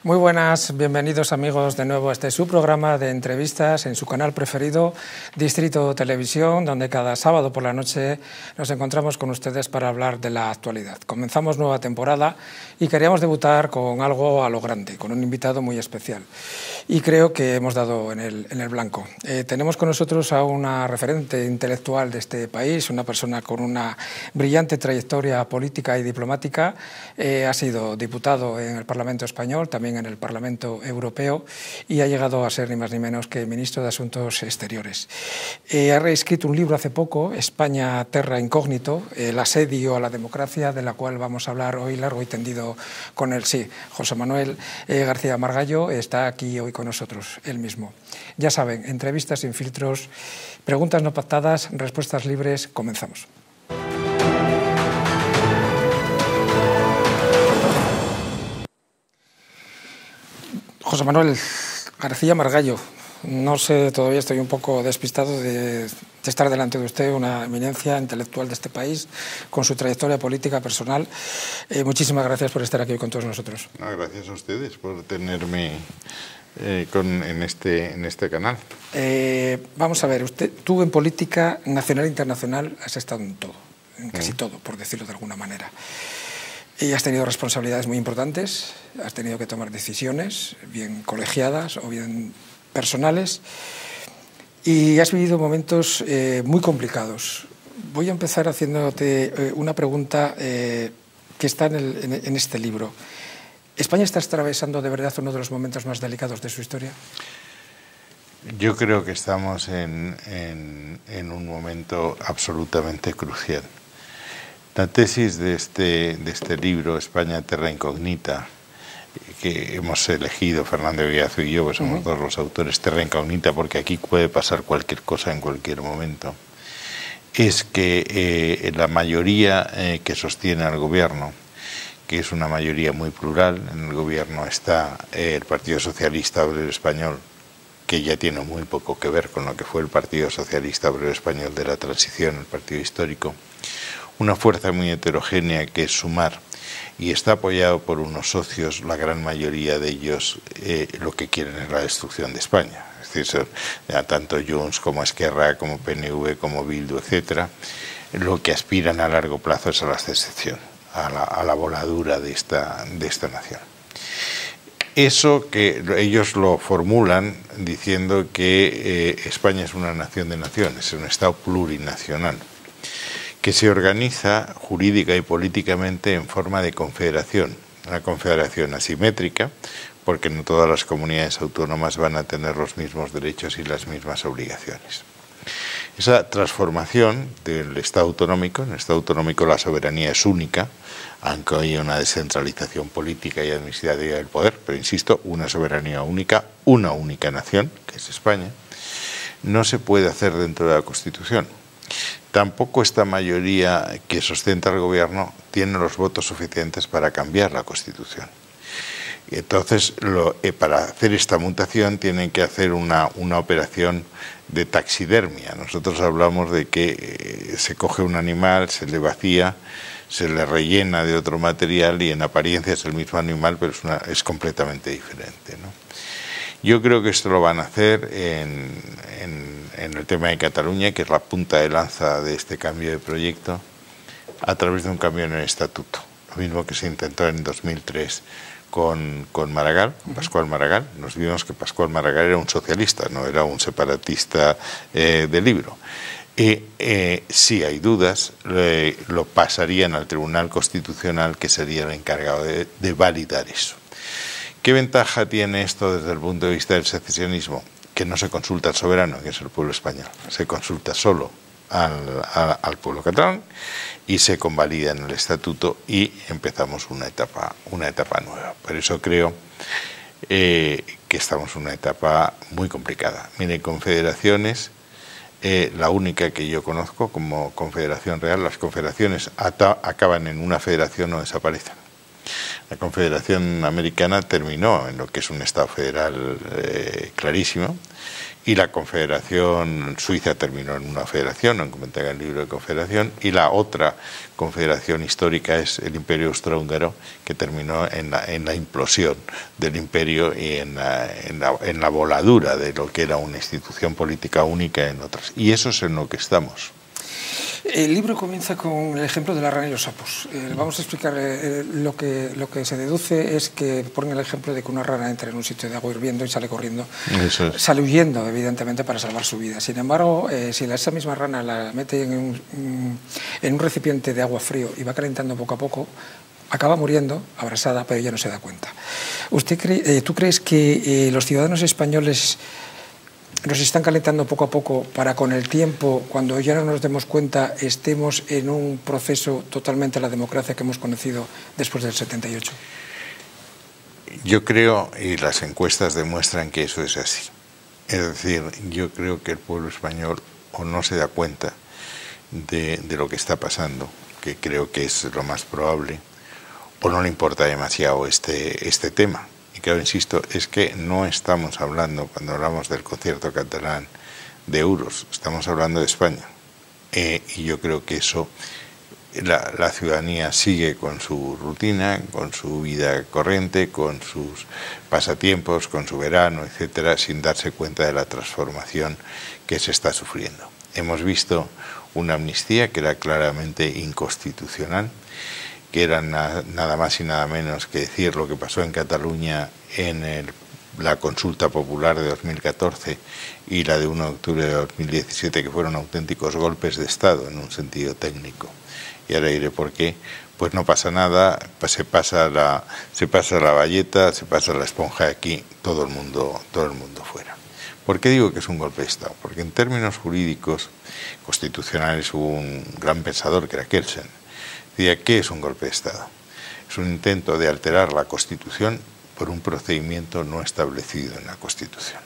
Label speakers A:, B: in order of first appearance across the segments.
A: Muy buenas, bienvenidos amigos de nuevo a este su programa de entrevistas en su canal preferido, Distrito Televisión, donde cada sábado por la noche nos encontramos con ustedes para hablar de la actualidad. Comenzamos nueva temporada y queríamos debutar con algo a lo grande, con un invitado muy especial. Y creo que hemos dado en el blanco. Tenemos con nosotros a una referente intelectual de este país, una persona con una brillante trayectoria política y diplomática. Ha sido diputado en el Parlamento Español, también en el Parlamento Europeo, y ha llegado a ser ni más ni menos que ministro de Asuntos Exteriores. Ha reescrito un libro hace poco, España Terra Incógnito, el asedio a la democracia, de la cual vamos a hablar hoy largo y tendido con él. Sí, José Manuel García Margallo está aquí hoy con nosotros, él mismo. Ya saben, entrevistas sin filtros, preguntas no pactadas, respuestas libres. Comenzamos. José Manuel García Margallo, no sé, todavía estoy un poco despistado de estar delante de usted, una eminencia intelectual de este país, con su trayectoria política personal. Muchísimas gracias por estar aquí hoy con todos nosotros.
B: No, gracias a ustedes por tenerme en este canal.
A: Vamos a ver, tú en política nacional e internacional has estado en todo, en casi todo, por decirlo de alguna manera. Y has tenido responsabilidades muy importantes, has tenido que tomar decisiones, bien colegiadas o bien personales, y has vivido momentos muy complicados. Voy a empezar haciéndote una pregunta que está en este libro. ¿España está atravesando de verdad uno de los momentos más delicados de su historia?
B: Yo creo que estamos en un momento absolutamente crucial. La tesis de este libro, España Terra Incógnita, que hemos elegido Fernando Villazo y yo, pues somos todos los autores, Terra Incógnita, porque aquí puede pasar cualquier cosa en cualquier momento, es que la mayoría que sostiene al gobierno, que es una mayoría muy plural, en el gobierno está el Partido Socialista Obrero Español, que ya tiene muy poco que ver con lo que fue el Partido Socialista Obrero Español de la transición, el partido histórico, una fuerza muy heterogénea que es Sumar, y está apoyado por unos socios, la gran mayoría de ellos lo que quieren es la destrucción de España. Es decir, tanto Junts como Esquerra, como PNV, como Bildu, etcétera, lo que aspiran a largo plazo es a la secesión, a la voladura de esta nación. Eso que ellos lo formulan diciendo que España es una nación de naciones, es un Estado plurinacional, que se organiza jurídica y políticamente en forma de confederación, una confederación asimétrica, porque no todas las comunidades autónomas van a tener los mismos derechos y las mismas obligaciones. Esa transformación del Estado autonómico, en el Estado autonómico la soberanía es única, aunque hay una descentralización política y administrativa del poder, pero insisto, una soberanía única, una única nación, que es España, no se puede hacer dentro de la Constitución. Tampoco esta mayoría que sustenta el gobierno tiene los votos suficientes para cambiar la Constitución. Y entonces, para hacer esta mutación tienen que hacer una operación de taxidermia. Nosotros hablamos de que se coge un animal, se le vacía, se le rellena de otro material y en apariencia es el mismo animal, pero es completamente diferente, ¿no? Yo creo que esto lo van a hacer en el tema de Cataluña, que es la punta de lanza de este cambio de proyecto, a través de un cambio en el estatuto. Lo mismo que se intentó en 2003 con Maragall, Pascual Maragall. Nos vimos que Pascual Maragall era un socialista, no era un separatista de libro. Y si hay dudas, lo pasarían al Tribunal Constitucional, que sería el encargado de validar eso. ¿Qué ventaja tiene esto desde el punto de vista del secesionismo? Que no se consulta al soberano, que es el pueblo español, se consulta solo al pueblo catalán y se convalida en el estatuto y empezamos una etapa nueva. Por eso creo que estamos en una etapa muy complicada. Miren, confederaciones, la única que yo conozco como confederación real, las confederaciones acaban en una federación o desaparecen. La Confederación Americana terminó en lo que es un Estado federal clarísimo, y la Confederación Suiza terminó en una federación, aunque me tenga el libro de confederación, y la otra confederación histórica es el Imperio Austrohúngaro, que terminó en la implosión del imperio y en la voladura de lo que era una institución política única en otras. Y eso es en lo que estamos.
A: El libro comienza con el ejemplo de la rana y los sapos. Vamos a explicar lo que se deduce es que ponen el ejemplo de que una rana entra en un sitio de agua hirviendo y sale corriendo. Eso es. Sale huyendo, evidentemente, para salvar su vida. Sin embargo, si esa misma rana la mete en un recipiente de agua frío y va calentando poco a poco, acaba muriendo, abrasada, pero ella no se da cuenta. ¿Tú crees que los ciudadanos españoles nos están calentando poco a poco para con el tiempo, cuando ya no nos demos cuenta, estemos en un proceso totalmente a la democracia que hemos conocido después del 78?
B: Yo creo, y las encuestas demuestran que eso es así. Es decir, yo creo que el pueblo español o no se da cuenta de lo que está pasando, que creo que es lo más probable, o no le importa demasiado este tema. Y claro, insisto, es que no estamos hablando, cuando hablamos del concierto catalán, de euros, estamos hablando de España. Y yo creo que eso, la ciudadanía sigue con su rutina, con su vida corriente, con sus pasatiempos, con su verano, etcétera, sin darse cuenta de la transformación que se está sufriendo. Hemos visto una amnistía que era claramente inconstitucional, que era nada más y nada menos que decir lo que pasó en Cataluña en la consulta popular de 2014 y la de 1 de octubre de 2017, que fueron auténticos golpes de Estado en un sentido técnico. Y ahora diré por qué. Pues no pasa nada, se pasa la bayeta, se pasa la esponja aquí, todo el mundo fuera. ¿Por qué digo que es un golpe de Estado? Porque en términos jurídicos constitucionales hubo un gran pensador que era Kelsen. Decía, ¿qué es un golpe de Estado? Es un intento de alterar la Constitución por un procedimiento no establecido en la Constitución.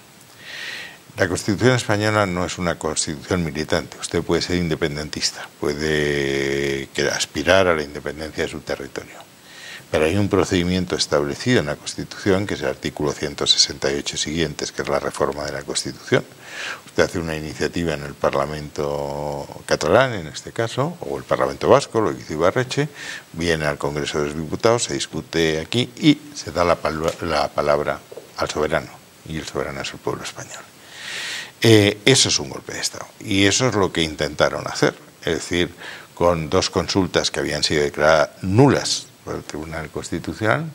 B: La Constitución española no es una Constitución militante. Usted puede ser independentista, puede aspirar a la independencia de su territorio. Pero hay un procedimiento establecido en la Constitución, que es el artículo 168 siguientes, que es la reforma de la Constitución. Usted hace una iniciativa en el Parlamento catalán, en este caso, o el Parlamento vasco, lo que hizo Ibarretxe, viene al Congreso de los Diputados, se discute aquí y se da la palabra al soberano, y el soberano es el pueblo español. Eso es un golpe de Estado, y eso es lo que intentaron hacer, es decir, con dos consultas que habían sido declaradas nulas por el Tribunal Constitucional,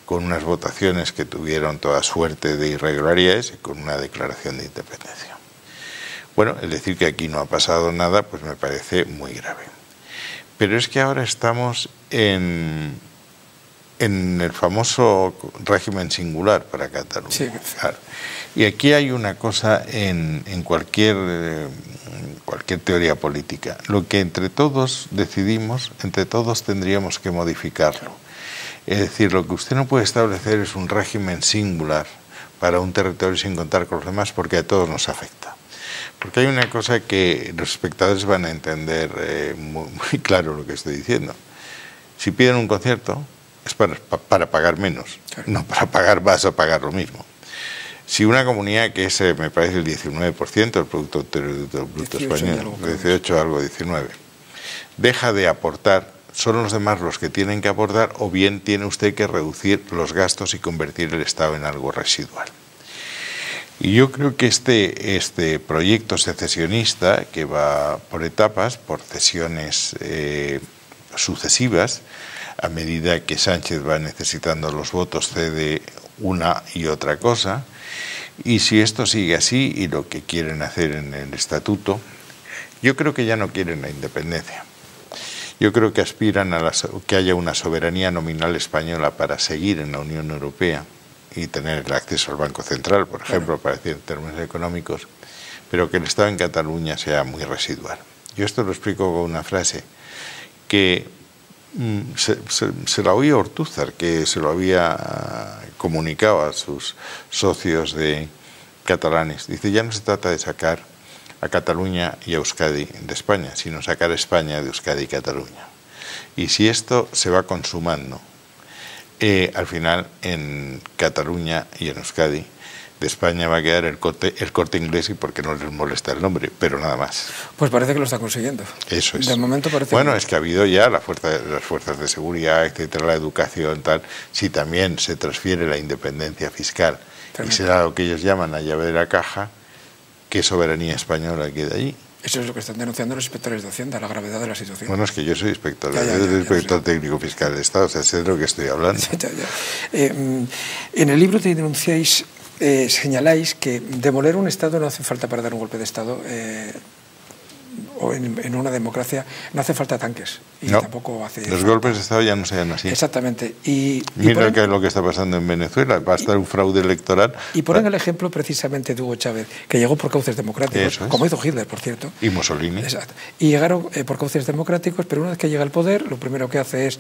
B: con unas votaciones que tuvieron toda suerte de irregularidades y con una declaración de independencia. Bueno, el decir que aquí no ha pasado nada, pues me parece muy grave. Pero es que ahora estamos en el famoso régimen singular para Cataluña. Sí. Claro. Y aquí hay una cosa en cualquier teoría política. Lo que entre todos decidimos, entre todos tendríamos que modificarlo. Es decir, lo que usted no puede establecer es un régimen singular para un territorio sin contar con los demás, porque a todos nos afecta. Porque hay una cosa que los espectadores van a entender muy claro lo que estoy diciendo. Si piden un concierto, es para pagar menos, no para pagar más o pagar lo mismo. Si una comunidad que es, me parece, el 19% del Producto Interior Bruto español, 18 algo, 19, deja de aportar, son los demás los que tienen que aportar, o bien tiene usted que reducir los gastos y convertir el Estado en algo residual. Y yo creo que este proyecto secesionista, que va por etapas, por cesiones sucesivas, a medida que Sánchez va necesitando los votos, cede una y otra cosa, y si esto sigue así y lo que quieren hacer en el estatuto, yo creo que ya no quieren la independencia. Yo creo que aspiran a que haya una soberanía nominal española para seguir en la Unión Europea y tener el acceso al Banco Central, por ejemplo, para decir en términos económicos, pero que el Estado en Cataluña sea muy residual. Yo esto lo explico con una frase que se la oí a Ortúzar, que se lo había comunicado a sus socios catalanes. Dice, ya no se trata de sacar a Cataluña y a Euskadi de España, sino sacar a España de Euskadi y Cataluña. Y si esto se va consumando, Al final, en Cataluña y en Euskadi, de España va a quedar el Corte Inglés, y porque no les molesta el nombre, pero nada más.
A: Pues parece que lo está consiguiendo.
B: Eso es.
A: De momento parece.
B: Bueno, es que ha habido ya las fuerzas de seguridad, etcétera, la educación, tal. Si también se transfiere la independencia fiscal y será lo que ellos llaman la llave de la caja, ¿qué soberanía española queda allí? Eso
A: es lo que están denunciando los inspectores de Hacienda, la gravedad de la situación.
B: Bueno, es que yo soy inspector, inspector técnico fiscal de Estado, o sea, sé de lo que estoy hablando.
A: En el libro te denunciáis, señaláis que demoler un Estado no hace falta para dar un golpe de Estado, o en una democracia no hace falta tanques. Y
B: no,
A: tampoco hace
B: los golpes de Estado ya no se dan así.
A: Exactamente.
B: Mira qué es lo que está pasando en Venezuela, va a estar un fraude electoral.
A: Y ponen el ejemplo precisamente de Hugo Chávez, que llegó por cauces democráticos, como hizo Hitler, por cierto.
B: Y Mussolini.
A: Exacto. Y llegaron por cauces democráticos, pero una vez que llega al poder, lo primero que hace es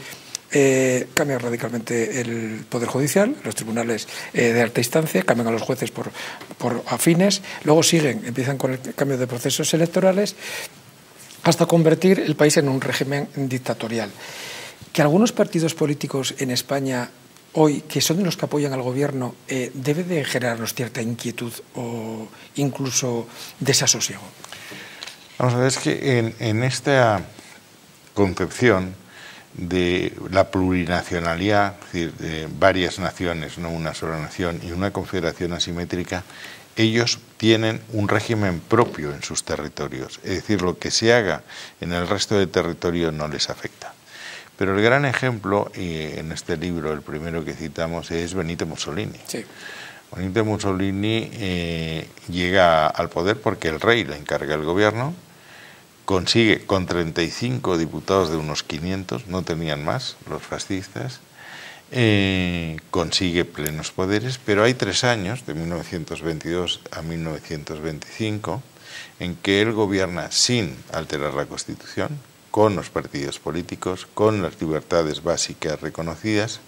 A: cambiar radicalmente el Poder Judicial, los tribunales de alta instancia, cambian a los jueces por afines, luego empiezan con el cambio de procesos electorales, hasta convertir el país en un régimen dictatorial. Que algunos partidos políticos en España hoy, que son los que apoyan al gobierno, debe de generarnos cierta inquietud o incluso desasosiego.
B: Vamos a ver, es que en esta concepción de la plurinacionalidad, es decir, de varias naciones, no una sola nación, y una confederación asimétrica, ellos tienen un régimen propio en sus territorios, es decir, lo que se haga en el resto del territorio no les afecta. Pero el gran ejemplo, y en este libro el primero que citamos, es Benito Mussolini.
A: Sí.
B: Benito Mussolini llega al poder porque el rey le encarga el gobierno, consigue con 35 diputados de unos 500, no tenían más los fascistas, consigue plenos poderes, pero hay 3 años, de 1922 a 1925, en que él gobierna sin alterar la Constitución, con los partidos políticos, con las libertades básicas reconocidas,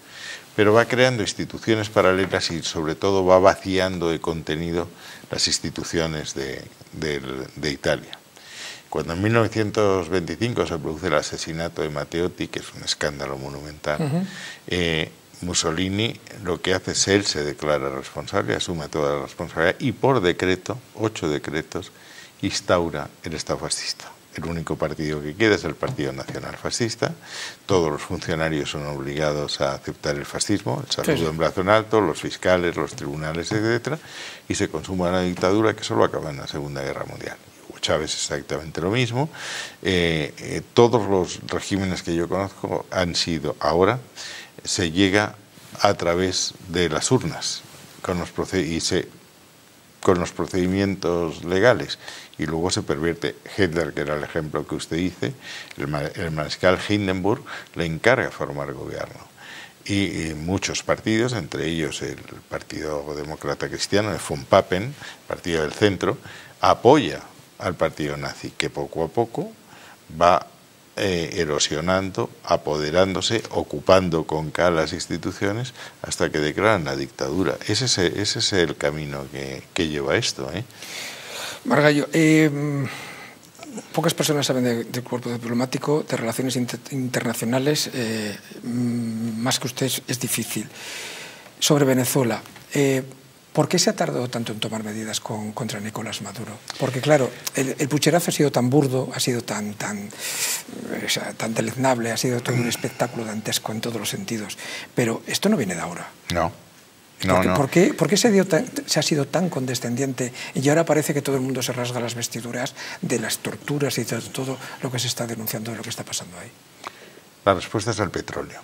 B: pero va creando instituciones paralelas y sobre todo va vaciando de contenido las instituciones de Italia. Cuando en 1925 se produce el asesinato de Matteotti, que es un escándalo monumental, Mussolini lo que hace es él se declara responsable, asume toda la responsabilidad y por decreto, 8 decretos, instaura el Estado fascista. El único partido que queda es el Partido Nacional Fascista. Todos los funcionarios son obligados a aceptar el fascismo, el saludo en brazo en alto, los fiscales, los tribunales, etc. Y se consuma una dictadura que solo acaba en la Segunda Guerra Mundial. Chávez exactamente lo mismo. Todos los regímenes que yo conozco han sido ahora, se llega a través de las urnas con los procedimientos legales y luego se pervierte. Hitler, que era el ejemplo que usted dice, el mariscal Hindenburg le encarga formar gobierno. Y muchos partidos, entre ellos el Partido Demócrata Cristiano, el von Papen, Partido del Centro, apoya al partido nazi, que poco a poco va erosionando, apoderándose, ocupando con K las instituciones hasta que declaran la dictadura. Ese es el camino que lleva esto.
A: Margallo, pocas personas saben del cuerpo diplomático, de relaciones internacionales, más que usted es difícil. Sobre Venezuela, ¿por qué se ha tardado tanto en tomar medidas contra Nicolás Maduro? Porque claro, el pucherazo ha sido tan burdo, ha sido tan deleznable, ha sido todo un espectáculo dantesco en todos los sentidos. Pero esto no viene de ahora.
B: No.
A: ¿Por qué se ha sido tan condescendiente y ahora parece que todo el mundo se rasga las vestiduras de las torturas y de todo lo que se está denunciando de lo que está pasando ahí?
B: La respuesta es el petróleo.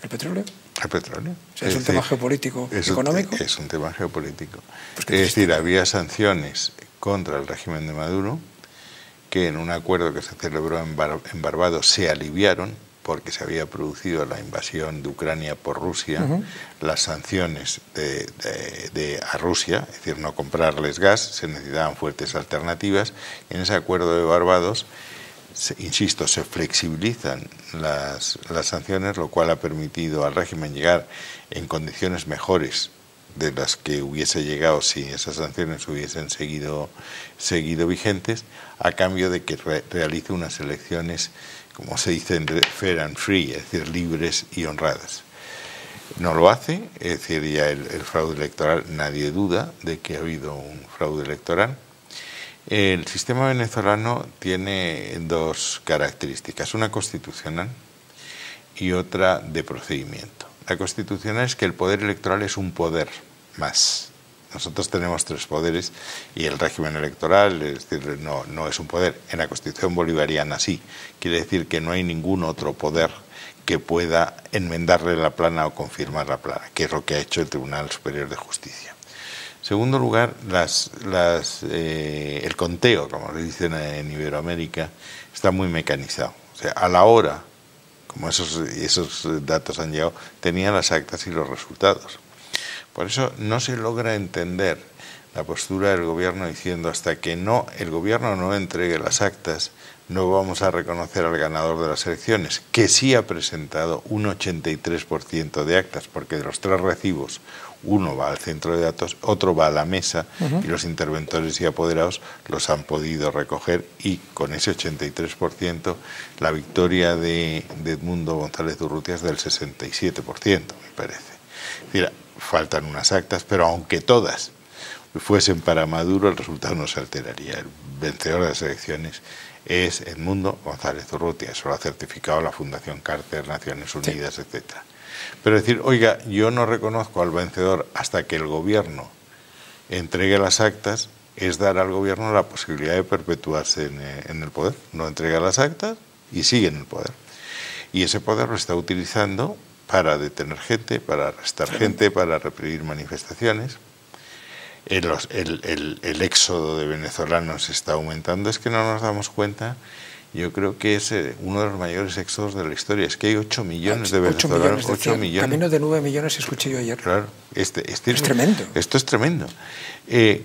A: ¿El petróleo?
B: El petróleo.
A: O sea, ¿es un tema geopolítico, económico?
B: Es un tema geopolítico. Pues es decir, había sanciones contra el régimen de Maduro que en un acuerdo que se celebró en Barbados se aliviaron porque se había producido la invasión de Ucrania por Rusia, las sanciones a Rusia, es decir, no comprarles gas, se necesitaban fuertes alternativas. En ese acuerdo de Barbados, insisto, se flexibilizan las sanciones, lo cual ha permitido al régimen llegar en condiciones mejores de las que hubiese llegado si esas sanciones hubiesen seguido vigentes, a cambio de que realice unas elecciones, como se dice, fair and free, es decir, libres y honradas. No lo hace, es decir, ya el fraude electoral, nadie duda de que ha habido un fraude electoral. El sistema venezolano tiene dos características, una constitucional y otra de procedimiento. La constitucional es que el poder electoral es un poder más. Nosotros tenemos tres poderes y el régimen electoral, es decir, no es un poder. En la Constitución bolivariana sí. Quiere decir que no hay ningún otro poder que pueda enmendarle la plana o confirmar la plana, que es lo que ha hecho el Tribunal Superior de Justicia. En segundo lugar, el conteo, como le dicen en Iberoamérica, está muy mecanizado. O sea, a la hora, como esos datos han llegado, tenían las actas y los resultados. Por eso no se logra entender la postura del gobierno diciendo hasta que el gobierno no entregue las actas, no vamos a reconocer al ganador de las elecciones, que sí ha presentado un 83% de actas, porque de los tres recibos, uno va al centro de datos, otro va a la mesa, y los interventores y apoderados los han podido recoger, y con ese 83% la victoria de Edmundo González Urrutia es del 67%, me parece. Es decir, faltan unas actas, pero aunque todas fuesen para Maduro, el resultado no se alteraría. El vencedor de las elecciones es Edmundo González Urrutia. Eso lo ha certificado la Fundación Carter, Naciones Unidas, sí, etc. Pero decir, oiga, yo no reconozco al vencedor hasta que el gobierno entregue las actas, es dar al gobierno la posibilidad de perpetuarse en el poder. No entrega las actas y sigue en el poder. Y ese poder lo está utilizando para detener gente, para arrestar gente, para reprimir manifestaciones. El éxodo de venezolanos está aumentando, es que no nos damos cuenta. Yo creo que es uno de los mayores éxodos de la historia. Es que hay 8 millones de venezolanos. 8 millones.
A: Camino de 9 millones escuché yo ayer.
B: Claro, es
A: tremendo.
B: Esto es tremendo.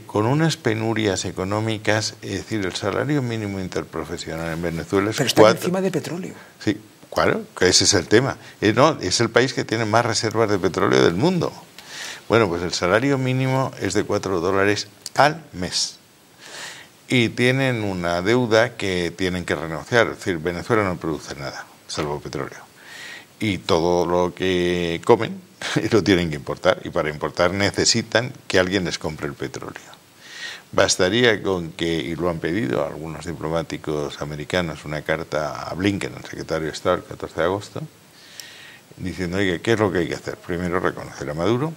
B: Con unas penurias económicas, es decir, el salario mínimo interprofesional en Venezuela es 4.
A: Pero está encima de petróleo.
B: Sí, claro, que ese es el tema. Es el país que tiene más reservas de petróleo del mundo. Bueno, pues el salario mínimo es de $4 al mes. Y tienen una deuda que tienen que renegociar. Es decir, Venezuela no produce nada, salvo petróleo. Y todo lo que comen lo tienen que importar. Y para importar necesitan que alguien les compre el petróleo. Bastaría con que, y lo han pedido algunos diplomáticos americanos, una carta a Blinken, el secretario de Estado, el 14 de agosto, diciendo, oye, ¿qué es lo que hay que hacer? Primero, reconocer a Maduro.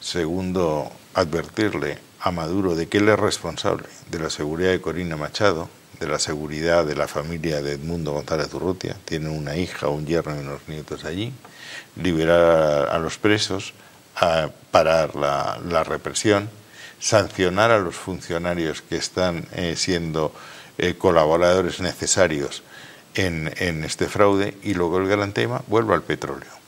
B: Segundo, advertirle a Maduro de que él es responsable de la seguridad de Corina Machado, de la seguridad de la familia de Edmundo González Urrutia. Tiene una hija, un yerno y unos nietos allí. Liberar a los presos, parar la represión, sancionar a los funcionarios que están siendo colaboradores necesarios en este fraude. Y luego el gran tema, vuelvo al petróleo.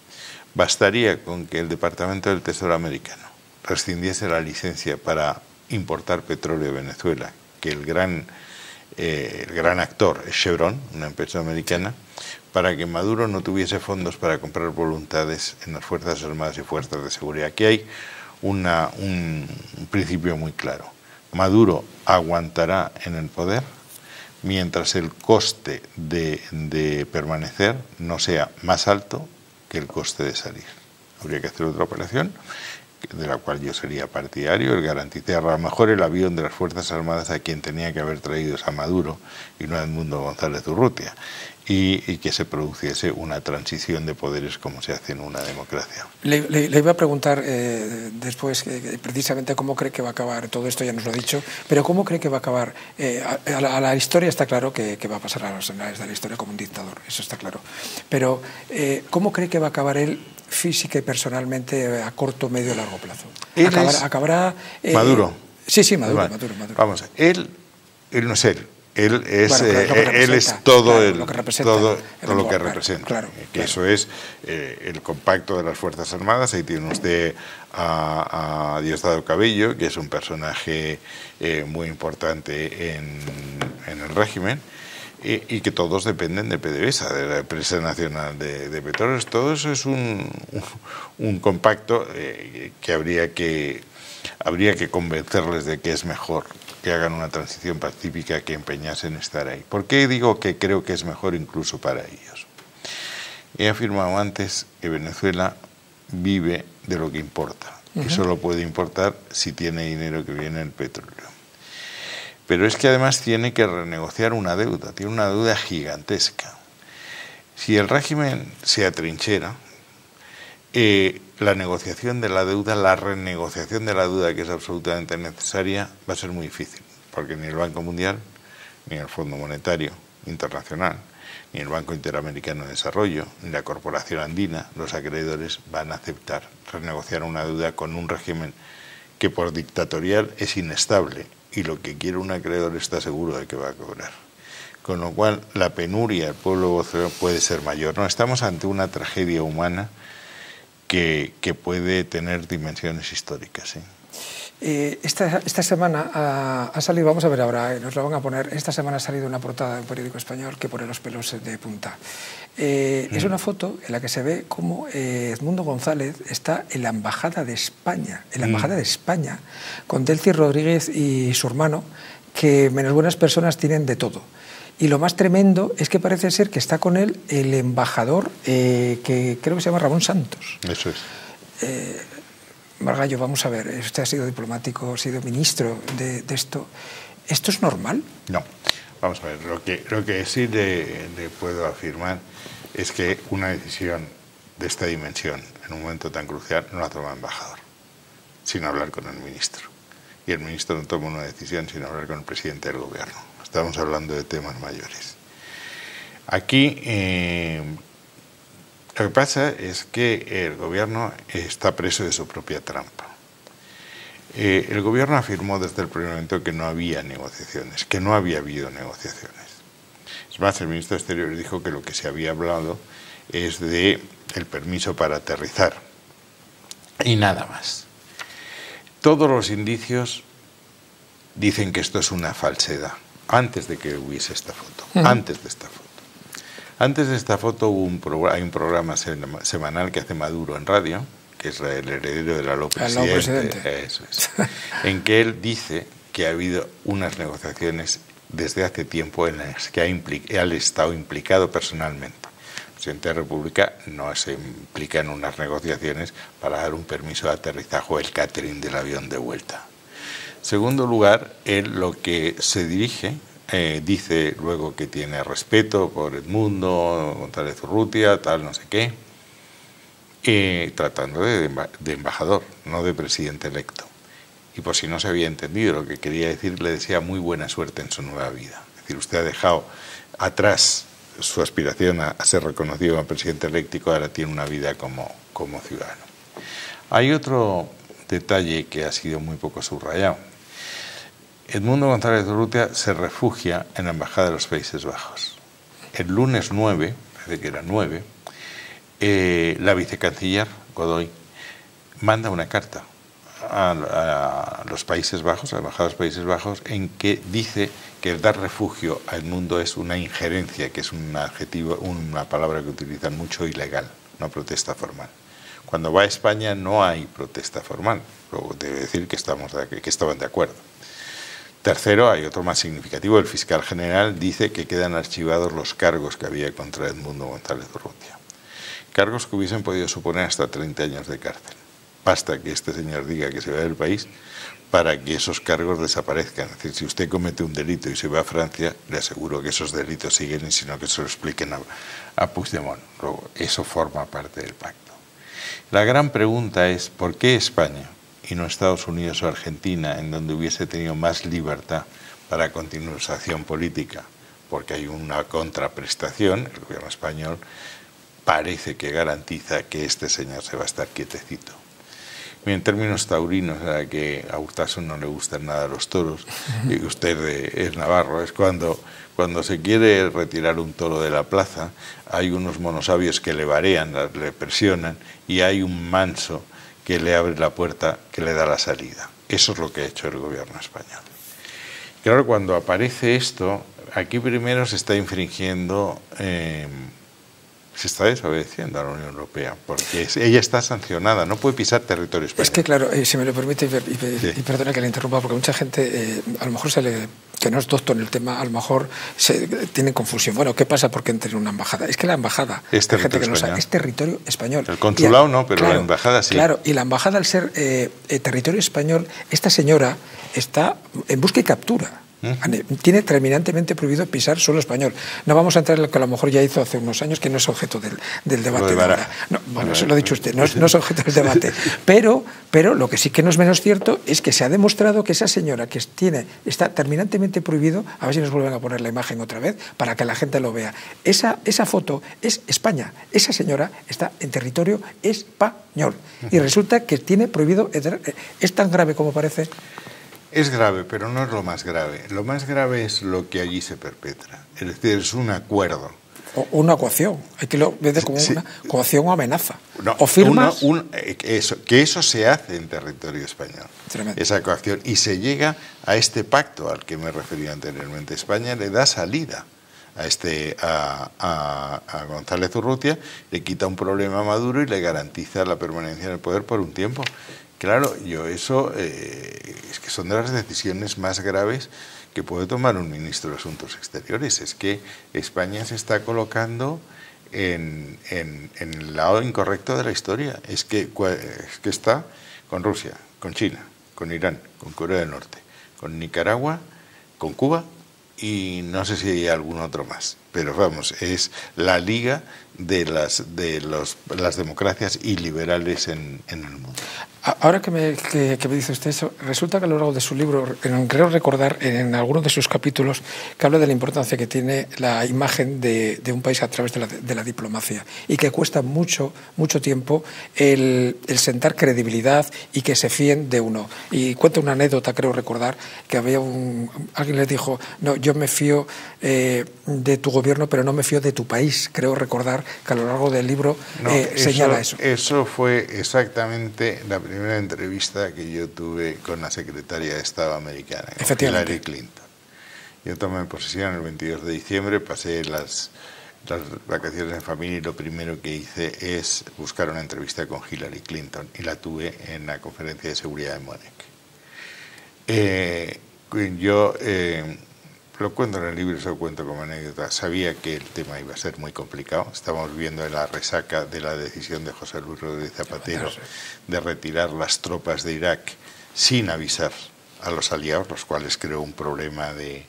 B: Bastaría con que el Departamento del Tesoro americano rescindiese la licencia para importar petróleo de Venezuela, que el gran actor es Chevron, una empresa americana, para que Maduro no tuviese fondos para comprar voluntades en las Fuerzas Armadas y Fuerzas de Seguridad. Aquí hay un principio muy claro. Maduro aguantará en el poder mientras el coste de permanecer no sea más alto que el coste de salir. Habría que hacer otra operación, de la cual yo sería partidario, el garantizar a lo mejor el avión de las Fuerzas Armadas a quien tenía que haber traído a Maduro y no a Edmundo González Urrutia, y que se produciese una transición de poderes como se hace en una democracia.
A: Le iba a preguntar después precisamente cómo cree que va a acabar todo esto, ya nos lo ha dicho, pero cómo cree que va a acabar. A la historia está claro que va a pasar a los anales de la historia como un dictador, eso está claro, pero ¿cómo cree que va a acabar él física y personalmente a corto, medio y largo plazo? ¿Acabará
B: Maduro?
A: Sí, Maduro.
B: Vamos, él no es él. Él es,
A: bueno,
B: él es todo,
A: claro,
B: lo que representa.
A: Claro.
B: Eso es el compacto de las Fuerzas Armadas. Ahí tiene usted a Diosdado Cabello, que es un personaje muy importante en el régimen, y que todos dependen de PDVSA, de la Empresa Nacional de Petróleos. Todo eso es un compacto que habría que convencerles de que es mejor que hagan una transición pacífica que empeñarse en estar ahí. ¿Por qué digo que creo que es mejor incluso para ellos? He afirmado antes que Venezuela vive de lo que importa. Y solo puede importar si tiene dinero que viene del petróleo. Pero es que además tiene que renegociar una deuda, tiene una deuda gigantesca. Si el régimen se atrinchera, la negociación de la deuda, la renegociación de la deuda, que es absolutamente necesaria, va a ser muy difícil, porque ni el Banco Mundial, ni el Fondo Monetario Internacional, ni el Banco Interamericano de Desarrollo, ni la Corporación Andina, los acreedores, van a aceptar renegociar una deuda con un régimen que por dictatorial es inestable, y lo que quiere un acreedor está seguro de que va a cobrar. Con lo cual, la penuria del pueblo vocero puede ser mayor. No, estamos ante una tragedia humana que puede tener dimensiones históricas.
A: Esta semana ha salido, vamos a ver ahora, nos lo van a poner, esta semana ha salido una portada de un periódico español que pone los pelos de punta. Es una foto en la que se ve cómo Edmundo González está en la Embajada de España, con Delcy Rodríguez y su hermano, que menos buenas personas tienen de todo. Y lo más tremendo es que parece ser que está con él el embajador, que creo que se llama Ramón Santos.
B: Eso es.
A: Margallo, vamos a ver, usted ha sido diplomático, ha sido ministro de esto. ¿Esto es normal?
B: No. Vamos a ver, lo que sí le puedo afirmar es que una decisión de esta dimensión, en un momento tan crucial, no la toma el embajador, sin hablar con el ministro. Y el ministro no toma una decisión sin hablar con el presidente del gobierno. Estamos hablando de temas mayores. Aquí lo que pasa es que el gobierno está preso de su propia trampa. El gobierno afirmó desde el primer momento que no había negociaciones, que no había habido negociaciones. Es más, el ministro de Exteriores dijo que lo que se había hablado es de el permiso para aterrizar y nada más. Todos los indicios dicen que esto es una falsedad, antes de que hubiese esta foto, antes de esta foto. Antes de esta foto hay un programa semanal que hace Maduro en radio, que es el heredero del aló presidente. Eso es. En que él dice que ha habido unas negociaciones desde hace tiempo en las que ha estado implicado personalmente. El presidente de la República no se implica en unas negociaciones para dar un permiso de aterrizaje o el catering del avión de vuelta. En segundo lugar, él lo que se dirige, dice luego que tiene respeto por Edmundo González Urrutia, tal, no sé qué, tratando de embajador, no de presidente electo. Y por si no se había entendido, lo que quería decir, le desea muy buena suerte en su nueva vida. Es decir, usted ha dejado atrás su aspiración a ser reconocido como presidente electo y ahora tiene una vida como ciudadano. Hay otro detalle que ha sido muy poco subrayado. Edmundo González Urrutia se refugia en la Embajada de los Países Bajos. El lunes 9, parece que era 9, la vicecanciller Godoy manda una carta a los Países Bajos, a la Embajada de los Países Bajos, en que dice que el dar refugio a Edmundo es una injerencia, que es un adjetivo, una palabra que utilizan mucho, ilegal, una protesta formal. Cuando va a España no hay protesta formal, luego debe decir que estaban de acuerdo. Tercero, hay otro más significativo, el fiscal general dice que quedan archivados los cargos que había contra Edmundo González Urrutia. Cargos que hubiesen podido suponer hasta 30 años de cárcel. Basta que este señor diga que se va del país para que esos cargos desaparezcan. Es decir, si usted comete un delito y se va a Francia, le aseguro que esos delitos siguen, sino que se lo expliquen a Puigdemont. Luego, eso forma parte del pacto. La gran pregunta es, ¿por qué España y no Estados Unidos o Argentina, en donde hubiese tenido más libertad para continuación política? Porque hay una contraprestación, el gobierno español parece que garantiza que este señor se va a estar quietecito. En términos taurinos, a que a Urtasun no le gustan nada los toros, y usted es navarro, es cuando se quiere retirar un toro de la plaza, hay unos monosabios que le varean, le presionan, y hay un manso que le abre la puerta, que le da la salida. Eso es lo que ha hecho el gobierno español. Claro, cuando aparece esto, aquí primero se está infringiendo se está desobedeciendo a la Unión Europea, porque ella está sancionada, no puede pisar territorio español.
A: Es que claro, si me lo permite, y perdona que le interrumpa, porque mucha gente, a lo mejor que no es doctor en el tema, a lo mejor tiene confusión. Bueno, ¿qué pasa porque entre en una embajada? Es que la embajada,
B: es territorio
A: gente que no sabe, es territorio español.
B: El consulado no, pero claro, la embajada sí.
A: Claro, y la embajada, al ser territorio español, esta señora está en busca y captura. Tiene terminantemente prohibido pisar suelo español. No vamos a entrar en lo que a lo mejor ya hizo hace unos años, que no es objeto del debate. No, bueno, eso lo ha dicho usted, no es objeto del debate. Pero lo que sí que no es menos cierto es que se ha demostrado que esa señora que está terminantemente prohibido, a ver si nos vuelven a poner la imagen otra vez, para que la gente lo vea. Esa foto es España. Esa señora está en territorio español. Y resulta que tiene prohibido... ¿Es tan grave como parece?
B: Es grave, pero no es lo más grave. Lo más grave es lo que allí se perpetra. Es decir, es un acuerdo.
A: O una coacción. Hay que lo ver como una coacción o amenaza.
B: No,
A: o firmas...
B: que eso se hace en territorio español. Tremendo. Esa coacción. Y se llega a este pacto al que me refería anteriormente. España le da salida a González Urrutia, le quita un problema a Maduro y le garantiza la permanencia en el poder por un tiempo. Claro, eso es que son de las decisiones más graves que puede tomar un ministro de Asuntos Exteriores. Es que España se está colocando en el lado incorrecto de la historia. Es que está con Rusia, con China, con Irán, con Corea del Norte, con Nicaragua, con Cuba y no sé si hay algún otro más. Pero vamos, es la liga de las democracias iliberales en el mundo.
A: Ahora que me dice usted eso, resulta que a lo largo de su libro, creo recordar en algunos de sus capítulos que habla de la importancia que tiene la imagen de un país a través de la diplomacia y que cuesta mucho tiempo el sentar credibilidad y que se fíen de uno. Y cuenta una anécdota, creo recordar, que alguien le dijo, no, yo me fío de tu gobierno, pero no me fío de tu país. Creo recordar que a lo largo del libro señala eso.
B: Eso fue exactamente la primera entrevista que yo tuve con la secretaria de Estado americana, Hillary Clinton. Yo tomé posesión el 22 de diciembre, pasé las vacaciones en familia y lo primero que hice es buscar una entrevista con Hillary Clinton y la tuve en la conferencia de seguridad de Múnich. Yo lo cuento en el libro, se lo cuento como anécdota. Sabía que el tema iba a ser muy complicado. Estamos viendo la resaca de la decisión de José Luis Rodríguez Zapatero de retirar las tropas de Irak sin avisar a los aliados, los cuales creó un problema de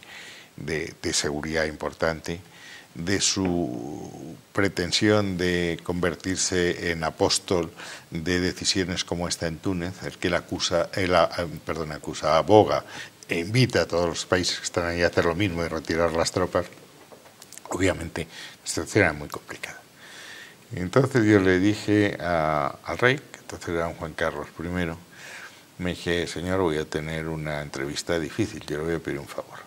B: seguridad importante, de su pretensión de convertirse en apóstol de decisiones como esta en Túnez, el que aboga e invita a todos los países que están ahí a hacer lo mismo y retirar las tropas. Obviamente la situación era muy complicada. Y entonces yo le dije al rey, que entonces era un Juan Carlos I, me dije, señor, voy a tener una entrevista difícil, yo le voy a pedir un favor.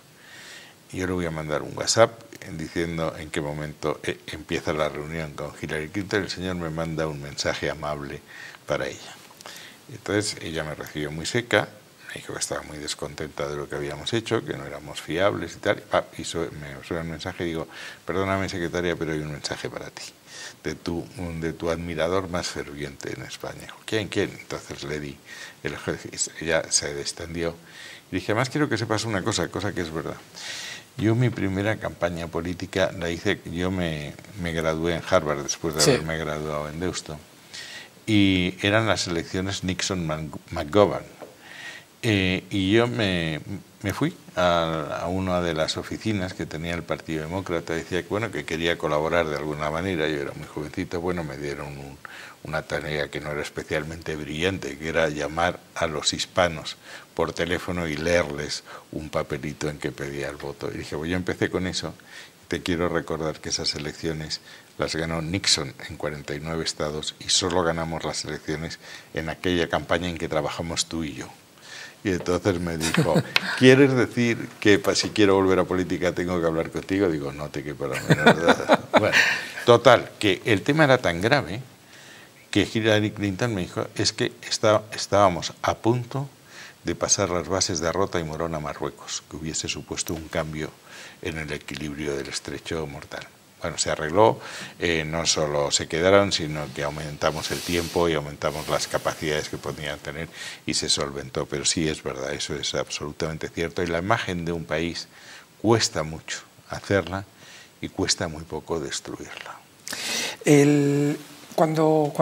B: Y yo le voy a mandar un WhatsApp diciendo en qué momento empieza la reunión con Hillary Clinton. El señor me manda un mensaje amable para ella. Y entonces ella me recibió muy seca, me dijo que estaba muy descontenta de lo que habíamos hecho, que no éramos fiables y tal. Me suena el mensaje y digo, perdóname secretaria, pero hay un mensaje para ti, de tu admirador más ferviente en España. ¿Quién? Entonces le di el jefe, ella se descendió. Y dije, además quiero que sepas una cosa que es verdad. Yo mi primera campaña política la hice, yo me gradué en Harvard después de haberme graduado en Deusto, y eran las elecciones Nixon-McGovern. Y yo me fui a una de las oficinas que tenía el Partido Demócrata, decía que quería colaborar de alguna manera, yo era muy jovencito, me dieron una tarea que no era especialmente brillante, que era llamar a los hispanos por teléfono y leerles un papelito en que pedía el voto. Y dije, yo empecé con eso, te quiero recordar que esas elecciones las ganó Nixon en 49 estados y solo ganamos las elecciones en aquella campaña en que trabajamos tú y yo. Y entonces me dijo, ¿quieres decir que si quiero volver a política tengo que hablar contigo? Digo, no te quepa la menor duda. Bueno, total, que el tema era tan grave que Hillary Clinton me dijo, es que estábamos a punto de pasar las bases de Rota y Morón a Marruecos, que hubiese supuesto un cambio en el equilibrio del estrecho mortal. Bueno, se arregló, no solo se quedaron, sino que aumentamos el tiempo y aumentamos las capacidades que podían tener y se solventó. Pero sí es verdad, eso es absolutamente cierto. Y la imagen de un país cuesta mucho hacerla y cuesta muy poco destruirla.
A: Cuando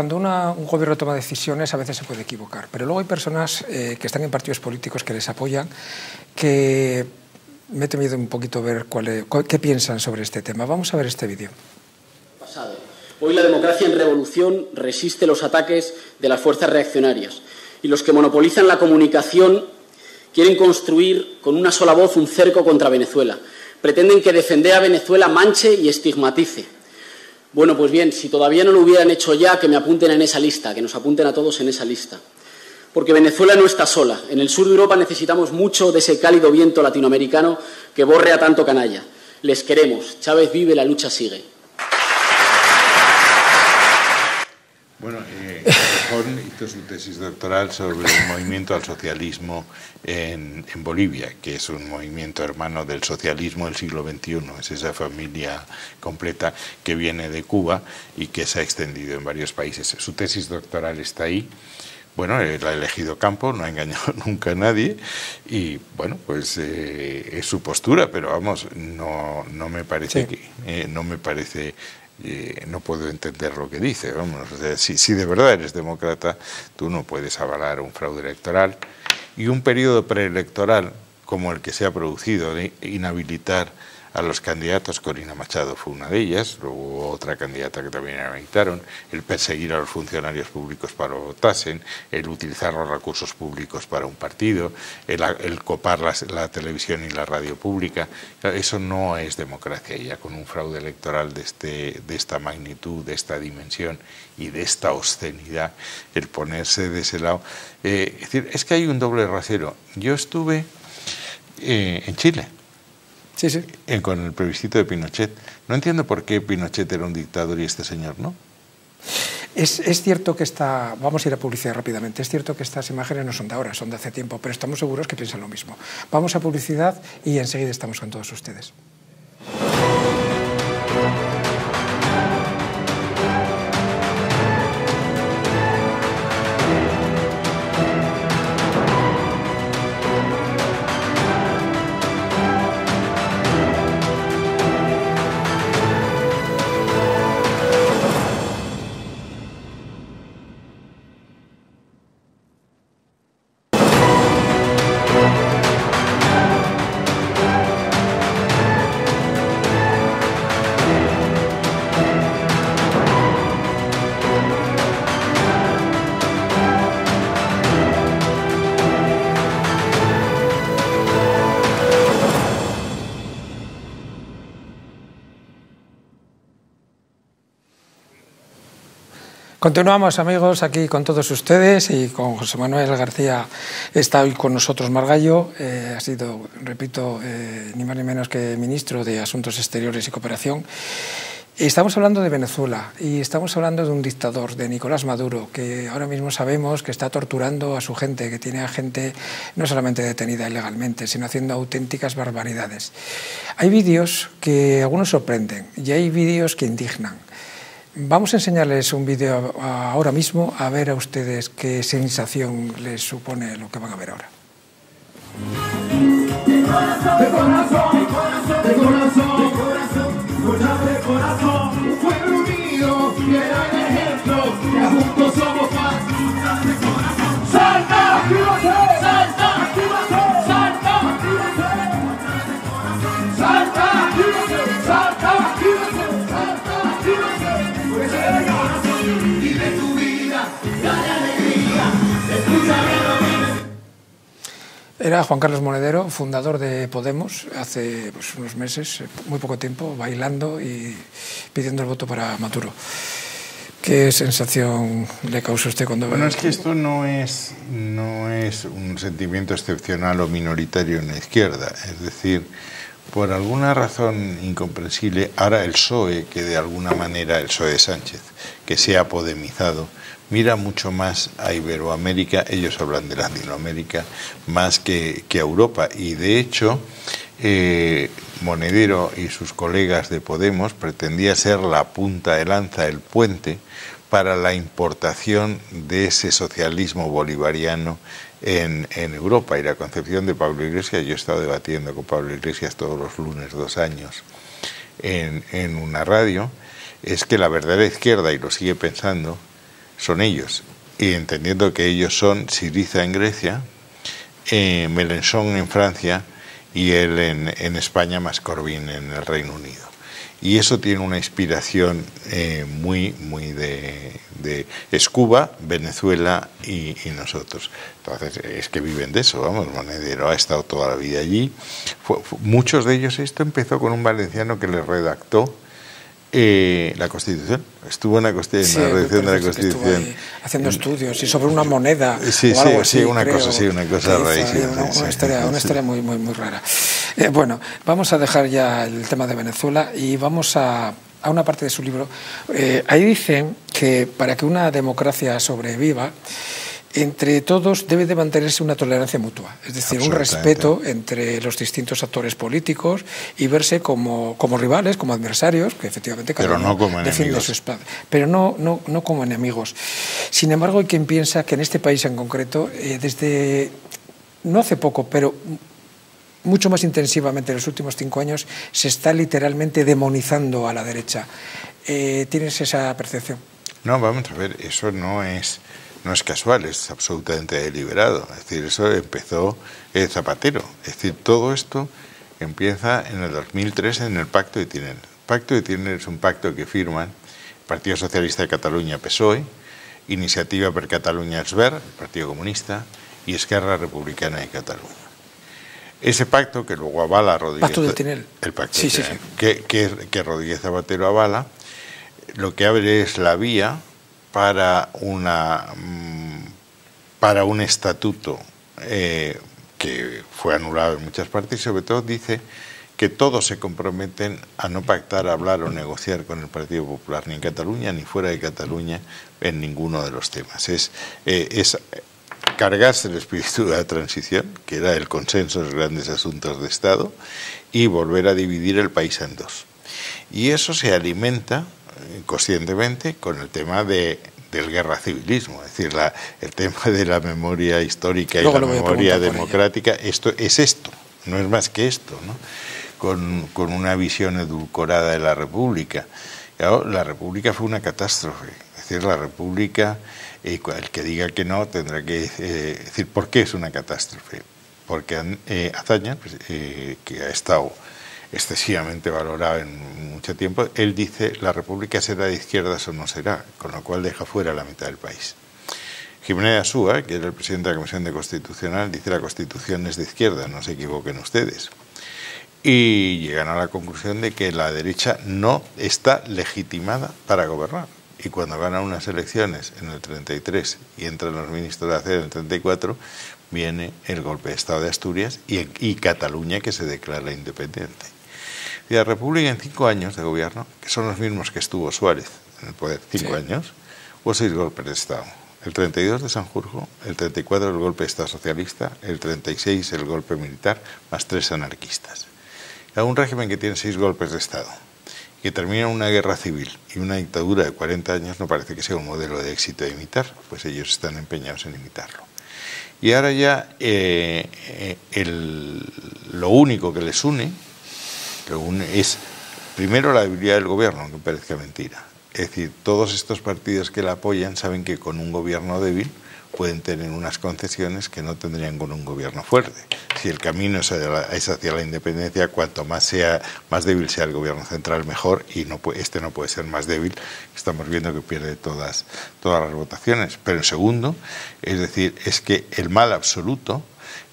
A: un gobierno toma decisiones a veces se puede equivocar, pero luego hay personas que están en partidos políticos que les apoyan, que me he temido un poquito ver qué piensan sobre este tema. Vamos a ver este vídeo.
C: Hoy la democracia en revolución resiste los ataques de las fuerzas reaccionarias y los que monopolizan la comunicación quieren construir con una sola voz un cerco contra Venezuela. Pretenden que defender a Venezuela manche y estigmatice. Bueno, pues bien, si todavía no lo hubieran hecho ya, que me apunten en esa lista, que nos apunten a todos en esa lista. Porque Venezuela no está sola. En el sur de Europa necesitamos mucho de ese cálido viento latinoamericano que borre a tanto canalla. Les queremos. Chávez vive, la lucha sigue.
B: Bueno, Rejón hizo su tesis doctoral sobre el movimiento al socialismo en Bolivia, que es un movimiento hermano del socialismo del siglo XXI. Es esa familia completa que viene de Cuba y que se ha extendido en varios países. Su tesis doctoral está ahí. Bueno, él ha elegido campo, no ha engañado nunca a nadie y, bueno, pues es su postura, pero vamos, no me parece que... no puedo entender lo que dice. Vamos, o sea, si de verdad eres demócrata, tú no puedes avalar un fraude electoral y un periodo preelectoral como el que se ha producido de inhabilitar a los candidatos. Corina Machado fue una de ellas, luego hubo otra candidata que también inhabilitaron, el perseguir a los funcionarios públicos para que votasen, el utilizar los recursos públicos para un partido, el copar la televisión y la radio pública. Eso no es democracia, ya con un fraude electoral de esta magnitud, de esta dimensión y de esta obscenidad, el ponerse de ese lado. Es decir, es que hay un doble rasero. Yo estuve en Chile.
A: Sí, sí.
B: Con el plebiscito de Pinochet. No entiendo por qué Pinochet era un dictador y este señor no.
A: Es cierto que vamos a ir a publicidad rápidamente, es cierto que estas imágenes no son de ahora, son de hace tiempo, pero estamos seguros que piensan lo mismo. Vamos a publicidad y enseguida estamos con todos ustedes. Continuamos, amigos, aquí con todos ustedes y con José Manuel García está hoy con nosotros Margallo. Ha sido, repito, ni más ni menos que ministro de Asuntos Exteriores y Cooperación. Estamos hablando de Venezuela y estamos hablando de un dictador, de Nicolás Maduro, que ahora mismo sabemos que está torturando a su gente, que tiene a gente no solamente detenida ilegalmente, sino haciendo auténticas barbaridades. Hay vídeos que algunos sorprenden y hay vídeos que indignan. Vamos a enseñarles un vídeo ahora mismo, a ver a ustedes qué sensación les supone lo que van a ver ahora. De corazón, pueblo unido, quiera el ejemplo, que juntos somos más. ¡Salta! ¡Actívate! ¡Salta! ¡Actívate! ¡Salta! ¡Actívate! ¡Salta! ¡Actívate! ¡Salta! ¡Actívate! ¡Salta! ¡Actívate! Pues el corazón, vive tu vida, dale alegría, escúchame lo que... Era Juan Carlos Monedero, fundador de Podemos, hace unos meses, muy poco tiempo, bailando y pidiendo el voto para Maduro. ¿Qué sensación le causó a usted cuando...
B: Bueno, es que esto no es un sentimiento excepcional o minoritario en la izquierda. Es decir, por alguna razón incomprensible, ahora el PSOE, que de alguna manera, el PSOE de Sánchez, que se ha podemizado, mira mucho más a Iberoamérica, ellos hablan de Latinoamérica, más que a Europa. Y de hecho, Monedero y sus colegas de Podemos pretendía ser la punta de lanza, el puente para la importación de ese socialismo bolivariano en Europa. Y la concepción de Pablo Iglesias, yo he estado debatiendo con Pablo Iglesias todos los lunes 2 años en una radio, es que la verdadera izquierda, y lo sigue pensando, son ellos, y entendiendo que ellos son Syriza en Grecia, Mélenchon en Francia y él en España, más Corbyn en el Reino Unido. Y eso tiene una inspiración muy de es Cuba, Venezuela y nosotros. Entonces es que viven de eso, vamos. Monedero ha estado toda la vida allí. Muchos de ellos, esto empezó con un valenciano que les redactó la Constitución. Estuvo en la redacción de la Constitución
A: haciendo estudios y sobre una moneda
B: o algo así, una cosa rarísima.
A: Una historia muy rara. Bueno, vamos a dejar ya el tema de Venezuela y vamos a una parte de su libro. Ahí dicen que para que una democracia sobreviva, entre todos debe de mantenerse una tolerancia mutua, es decir, un respeto entre los distintos actores políticos y verse como rivales, como adversarios, que efectivamente cada uno defiende su espacio, pero no como enemigos. Sin embargo, hay quien piensa que en este país en concreto, desde no hace poco, pero mucho más intensivamente en los últimos 5 años, se está literalmente demonizando a la derecha. ¿Tienes esa percepción?
B: No, vamos a ver, eso no es casual, es absolutamente deliberado. Es decir, eso empezó Zapatero. Es decir, todo esto empieza en el 2003 en el Pacto de Tinel. El Pacto de Tinel es un pacto que firman el Partido Socialista de Cataluña, PSOE, Iniciativa per Catalunya Esquerra, el Partido Comunista, y Esquerra Republicana de Cataluña. Ese pacto, que luego avala Rodríguez...
A: ¿Pacto de Tinel?
B: El Pacto de Tinel, sí. Que Rodríguez Zapatero avala, lo que abre es la vía para un estatuto que fue anulado en muchas partes, y sobre todo dice que todos se comprometen a no pactar, hablar o negociar con el Partido Popular, ni en Cataluña ni fuera de Cataluña, en ninguno de los temas. Es cargarse el espíritu de la transición, que era el consenso en los grandes asuntos de Estado, y volver a dividir el país en dos. Y eso se alimenta conscientemente con el tema del guerra civilismo, es decir, el tema de la memoria histórica y la memoria democrática. Esto, no es más que esto, ¿no? Con una visión edulcorada de la República. Claro, la República fue una catástrofe, es decir, la República, el que diga que no tendrá que decir por qué es una catástrofe. Porque Azaña, que ha estado excesivamente valorado en mucho tiempo, él dice la República será de izquierdas o no será, con lo cual deja fuera la mitad del país. Jiménez Asúa, que era el presidente de la Comisión de Constitucional, dice la Constitución es de izquierda, no se equivoquen ustedes. Y llegan a la conclusión de que la derecha no está legitimada para gobernar. Y cuando ganan unas elecciones en el 33 y entran los ministros de Hacienda en el 34, viene el golpe de Estado de Asturias y Cataluña, que se declara independiente. Y la República en 5 años de gobierno, que son los mismos que estuvo Suárez en el poder, 5 años, hubo 6 golpes de Estado. El 32 de Sanjurjo, el 34 el golpe de Estado socialista, el 36 el golpe militar, más 3 anarquistas. Y un régimen que tiene 6 golpes de Estado, que termina en una guerra civil y una dictadura de 40 años, no parece que sea un modelo de éxito de imitar, pues ellos están empeñados en imitarlo. Y ahora ya lo único que les une es, primero, la debilidad del gobierno, aunque parezca mentira. Es decir, todos estos partidos que la apoyan saben que con un gobierno débil pueden tener unas concesiones que no tendrían con un gobierno fuerte. Si el camino es hacia la independencia, cuanto más débil sea el gobierno central, mejor, y este no puede ser más débil. Estamos viendo que pierde todas las votaciones. Pero en segundo, es decir, es que el mal absoluto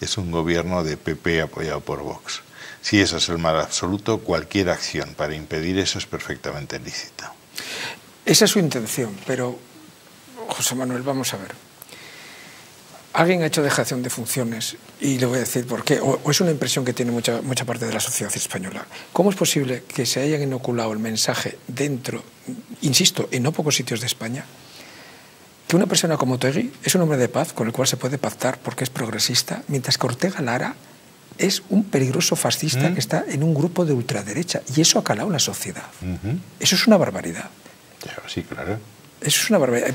B: es un gobierno de PP apoyado por Vox. Si eso es el mal absoluto, cualquier acción para impedir eso es perfectamente lícita.
A: Esa es su intención, pero, José Manuel, vamos a ver. Alguien ha hecho dejación de funciones, y le voy a decir por qué, o es una impresión que tiene mucha parte de la sociedad española. ¿Cómo es posible que se hayan inoculado el mensaje dentro, insisto, en no pocos sitios de España, que una persona como Otegi es un hombre de paz con el cual se puede pactar porque es progresista, mientras que Ortega Lara es un peligroso fascista que está en un grupo de ultraderecha, y eso ha calado en la sociedad. Eso es una barbaridad.
B: Sí, claro.
A: Eso es una barbaridad.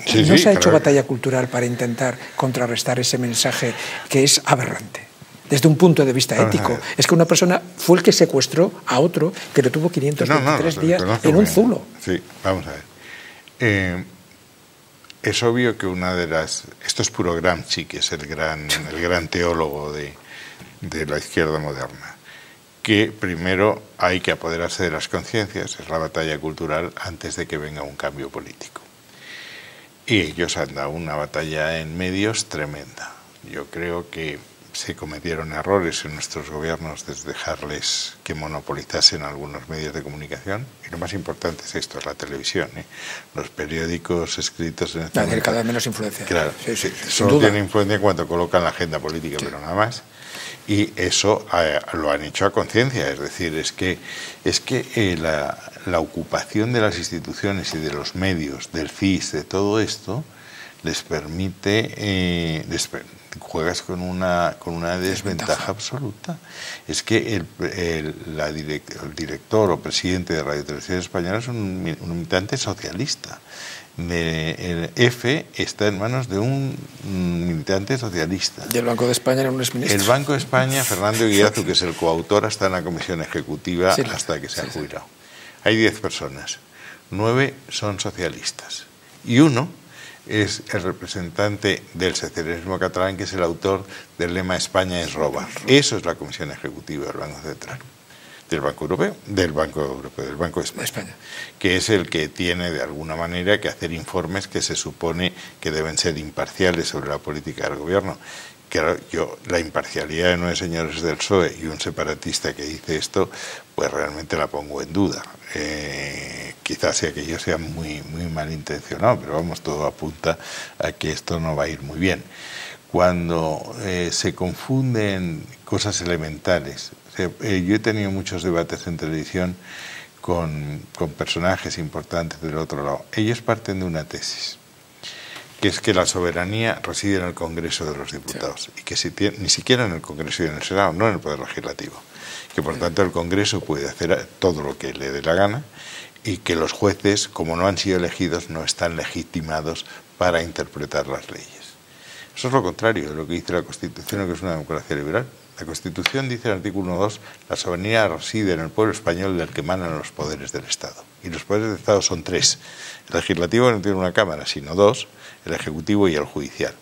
B: Sí,
A: no
B: sí,
A: se ha hecho
B: claro.
A: batalla cultural para intentar contrarrestar ese mensaje que es aberrante. Desde un punto de vista ético. Es que una persona fue el que secuestró a otro que lo tuvo 523 días en un zulo.
B: Sí, vamos a ver. Es obvio que una de las... Esto es puro Gramsci, que es el gran teólogo de la izquierda moderna. Que primero hay que apoderarse de las conciencias, es la batalla cultural, antes de que venga un cambio político. Y ellos han dado una batalla en medios tremenda. Yo creo que se cometieron errores en nuestros gobiernos desde dejarles que monopolizasen algunos medios de comunicación. Y lo más importante es esto, es la televisión. Los periódicos escritos en este momento,
A: cada vez menos influencia.
B: Claro,
A: sí,
B: solo tienen influencia cuando colocan la agenda política, pero nada más. Y eso lo han hecho a conciencia, es decir, es que la ocupación de las instituciones y de los medios, del CIS, de todo esto, les permite, juegas con una desventaja absoluta. Es que el director o presidente de Radio Televisión Española es un militante socialista. El F está en manos de un militante socialista.
A: Y el Banco de España era un exministro.
B: El Banco de España, Fernando Guiazu, que es el coautor, está en la comisión ejecutiva hasta que se ha jubilado. Hay 10 personas, 9 son socialistas y uno es el representante del socialismo catalán, que es el autor del lema España es roba. Eso es la comisión ejecutiva del Banco Central, del Banco de España, que es el que tiene de alguna manera que hacer informes que se supone que deben ser imparciales sobre la política del gobierno. Claro, la imparcialidad de 9 señores del PSOE y un separatista que dice esto, pues realmente la pongo en duda. Quizás sea que yo sea muy malintencionado, pero vamos, todo apunta a que esto no va a ir muy bien. Cuando se confunden cosas elementales, yo he tenido muchos debates en televisión con personajes importantes del otro lado. Ellos parten de una tesis, que es que la soberanía reside en el Congreso de los Diputados, y que ni siquiera en el Congreso y en el Senado, no en el Poder Legislativo, que por tanto el Congreso puede hacer todo lo que le dé la gana, y que los jueces, como no han sido elegidos, no están legitimados para interpretar las leyes. Eso es lo contrario de lo que dice la Constitución, que es una democracia liberal. La Constitución dice en el artículo 1.2, la soberanía reside en el pueblo español, del que emanan los poderes del Estado. Y los poderes del Estado son 3. El legislativo no tiene una cámara, sino 2, el ejecutivo y el judicial,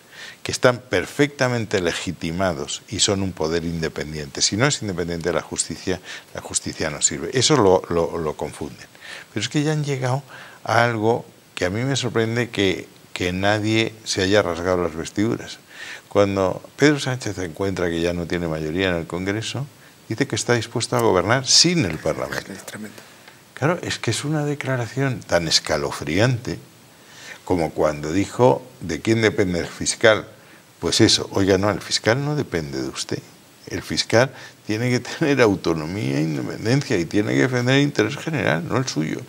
B: que están perfectamente legitimados y son un poder independiente. Si no es independiente la justicia no sirve. Eso lo confunden. Pero es que ya han llegado a algo que a mí me sorprende que nadie se haya rasgado las vestiduras. Cuando Pedro Sánchez encuentra que ya no tiene mayoría en el Congreso, dice que está dispuesto a gobernar sin el Parlamento.
A: Es tremendo.
B: Claro, es que es una declaración tan escalofriante como cuando dijo, ¿de quién depende el fiscal? Pues eso, oiga, no, el fiscal no depende de usted. El fiscal tiene que tener autonomía e independencia y tiene que defender el interés general, no el suyo.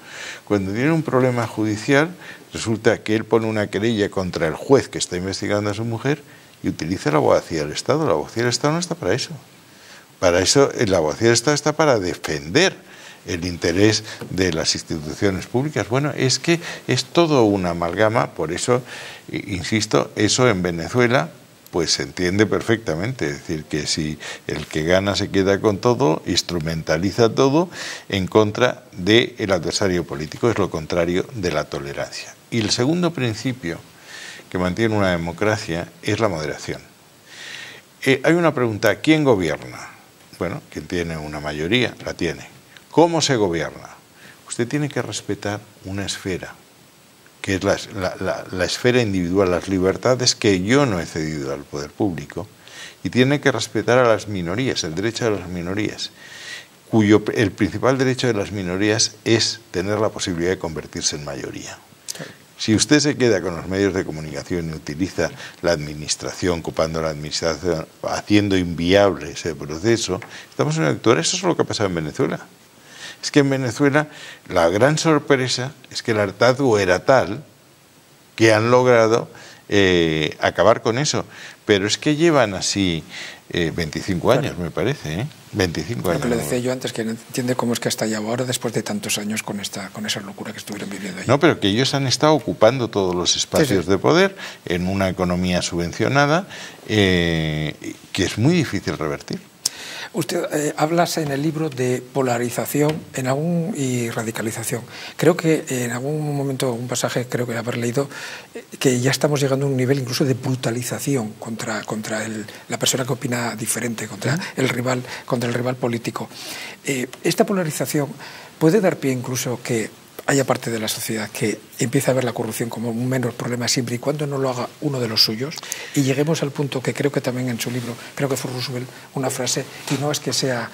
B: Cuando tiene un problema judicial, resulta que él pone una querella contra el juez que está investigando a su mujer y utiliza la abogacía del Estado. La abogacía del Estado no está para eso. Para eso, la abogacía del Estado está para defender el interés de las instituciones públicas. Bueno, es que es todo una amalgama, por eso, insisto, eso en Venezuela pues se entiende perfectamente, es decir, que si el que gana se queda con todo, instrumentaliza todo en contra del adversario político, es lo contrario de la tolerancia. Y el segundo principio que mantiene una democracia es la moderación. Hay una pregunta, ¿quién gobierna? Bueno, quien tiene una mayoría, la tiene. ¿Cómo se gobierna? Usted tiene que respetar una esfera, que es la esfera individual, las libertades que yo no he cedido al poder público, y tiene que respetar a las minorías, el derecho de las minorías, el principal derecho de las minorías es tener la posibilidad de convertirse en mayoría. Si usted se queda con los medios de comunicación y utiliza la administración, ocupando la administración, haciendo inviable ese proceso, estamos en una dictadura. Eso es lo que ha pasado en Venezuela. Es que en Venezuela la gran sorpresa es que el hartazgo era tal que han logrado acabar con eso. Pero es que llevan así 25 años, me parece, 25 años.
A: Lo que le decía yo antes, que no entiende cómo es que hasta ahora, después de tantos años, con esa locura que estuvieron viviendo allí.
B: No, pero que ellos han estado ocupando todos los espacios de poder en una economía subvencionada que es muy difícil revertir.
A: Usted hablas en el libro de polarización y radicalización. Creo que en algún momento, un pasaje, creo que haber leído, que ya estamos llegando a un nivel incluso de brutalización contra la persona que opina diferente, contra el rival político. Esta polarización puede dar pie incluso que haya parte de la sociedad que empiece a ver la corrupción como un menor problema siempre y cuando no lo haga uno de los suyos, y lleguemos al punto que creo que también en su libro, creo que fue Roosevelt, una frase, y no es que sea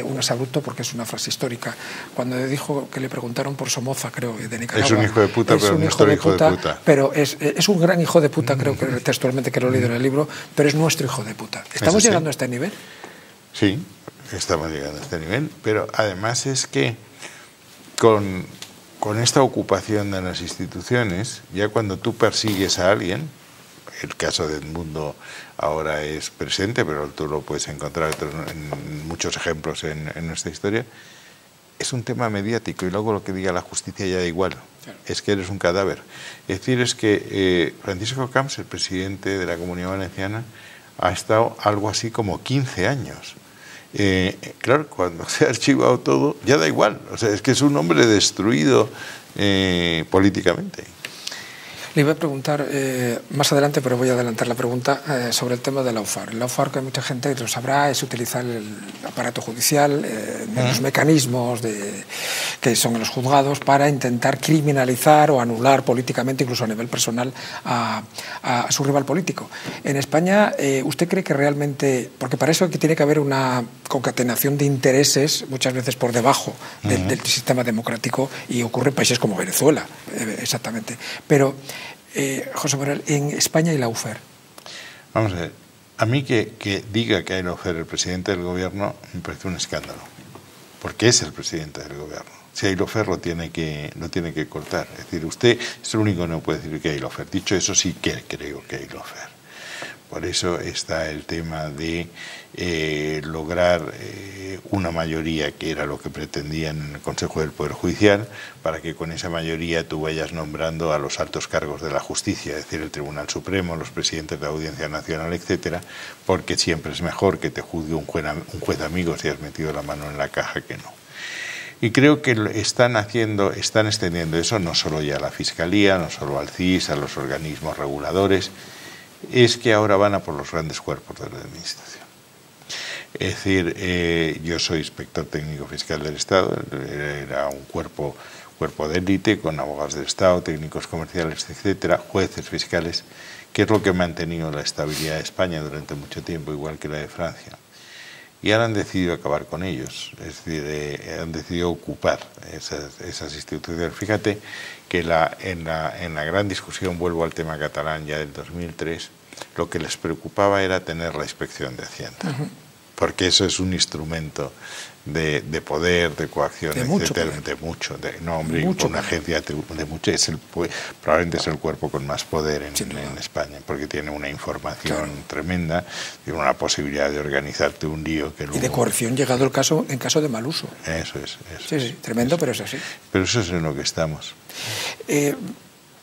A: un abrupto porque es una frase histórica, cuando dijo que le preguntaron por Somoza, creo, de Nicaragua.
B: Es un hijo de puta, pero nuestro hijo de puta.
A: Pero es un gran hijo de puta, creo que textualmente, que lo he leído en el libro, pero es nuestro hijo de puta. ¿Estamos llegando a este nivel?
B: Sí, estamos llegando a este nivel, pero además es que con esta ocupación de las instituciones, ya cuando tú persigues a alguien, el caso de Edmundo ahora es presente, pero tú lo puedes encontrar en muchos ejemplos en nuestra historia, es un tema mediático y luego lo que diga la justicia ya da igual, claro. Es que eres un cadáver. Es decir, es que Francisco Camps, el presidente de la Comunidad Valenciana, ha estado algo así como 15 años. Claro, cuando se ha archivado todo, ya da igual. O sea, es que es un hombre destruido políticamente.
A: Le iba a preguntar más adelante, pero voy a adelantar la pregunta sobre el tema del lawfare. El lawfare, que mucha gente lo sabrá, es utilizar el aparato judicial, los mecanismos que son los juzgados para intentar criminalizar o anular políticamente, incluso a nivel personal, a su rival político. En España, ¿usted cree que realmente, porque para eso tiene que haber una concatenación de intereses, muchas veces por debajo del sistema democrático, y ocurre en países como Venezuela, exactamente, pero José Manuel, en España hay lawfare.
B: Vamos a ver, a mí que diga que hay lawfare el presidente del gobierno me parece un escándalo, porque es el presidente del gobierno. Si hay lawfare lo tiene que cortar. Es decir, usted es el único que no puede decir que hay lawfare. Dicho eso, sí que creo que hay lawfare. Por eso está el tema de lograr una mayoría, que era lo que pretendían en el Consejo del Poder Judicial, para que con esa mayoría tú vayas nombrando a los altos cargos de la justicia, es decir, el Tribunal Supremo, los presidentes de la Audiencia Nacional, etcétera, porque siempre es mejor que te juzgue un juez amigo si has metido la mano en la caja que no. Y creo que están extendiendo eso no solo ya a la Fiscalía, no solo al CIS, a los organismos reguladores, es que ahora van a por los grandes cuerpos de la administración. Es decir, yo soy inspector técnico fiscal del Estado, era un cuerpo de élite con abogados del Estado, técnicos comerciales, etcétera, jueces fiscales, que es lo que ha mantenido la estabilidad de España durante mucho tiempo, igual que la de Francia. Y ahora han decidido acabar con ellos, es decir, han decidido ocupar esas instituciones. Fíjate que en la gran discusión, vuelvo al tema catalán ya del 2003, lo que les preocupaba era tener la inspección de Hacienda, porque eso es un instrumento de poder, de coacción,
A: de
B: etcétera,
A: mucho
B: de mucho, una agencia de mucho, probablemente es el cuerpo con más poder en España, porque tiene una información tremenda, tiene una posibilidad de organizarte un lío que luego...
A: Y de coerción llegado el caso en caso de mal uso.
B: Eso es.
A: Sí, tremendo, pero es así.
B: Pero eso es en lo que estamos.